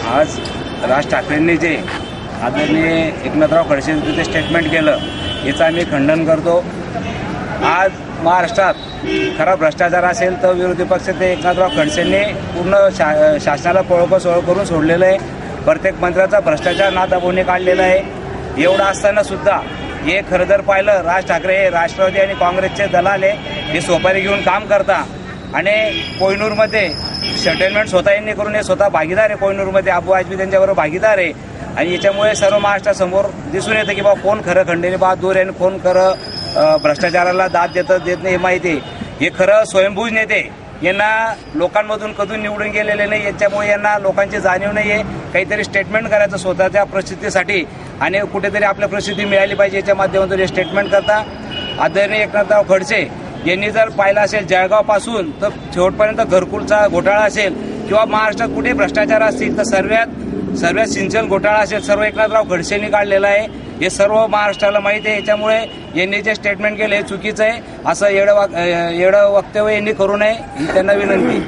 आज राज ठाकरेंनी जे आदरणीय एकनाथराव खडसेंचं जे स्टेटमेंट केलं याचं आम्ही खंडन करतो। आज महाराष्ट्रात खरा भ्रष्टाचार असेल तर विरोधी पक्ष ते एकनाथराव खडसेंनी पूर्ण शासनाला पळोपसोळ करून सोडलेलं आहे। प्रत्येक मंत्र्याचा भ्रष्टाचार नादाबोनी काढलेला आहे। एवढं असताना सुद्धा हे खरं जर पाहिलं राज ठाकरे हे राष्ट्रवादी आणि काँग्रेसचे दलाल आहे, हे सोपारी घेऊन काम करता आणि कोहिनूरमध्ये सेटलमेंट स्वतः यांनी करून हे स्वतः भागीदार आहे। कोहिनूरमध्ये अबू आजमी त्यांच्याबरोबर भागीदार आहे आणि याच्यामुळे सर्व महाराष्ट्रासमोर दिसून येतं की बा कोण खरं खंडणी बहादूर आहे आणि कोण खरं भ्रष्टाचाराला दाद देत नाही माहिती आहे। हे खरं स्वयंभूज नेते यांना लोकांमधून कधून निवडून गेलेले नाही, याच्यामुळे यांना लोकांची जाणीव नाही आहे। काहीतरी स्टेटमेंट करायचं स्वतःच्या प्रसिद्धीसाठी आणि कुठेतरी आपल्या प्रसिद्धी मिळाली पाहिजे याच्या माध्यमातून हे स्टेटमेंट करता। आदरणीय एकनाथराव खडसे यांनी जर पाहिलं असेल जळगावपासून तर शेवटपर्यंत घरकुलचा घोटाळा असेल किंवा महाराष्ट्रात कुठे भ्रष्टाचार असतील तर सर्वात सिंचन घोटाळा असेल सर्व एकनाथराव खडसेंनी काढलेला आहे। हे सर्व महाराष्ट्राला माहिती आहे। याच्यामुळे यांनी जे स्टेटमेंट केलं हे चुकीचं आहे। असं येडं वक्तव्य यांनी करू नये ही त्यांना विनंती।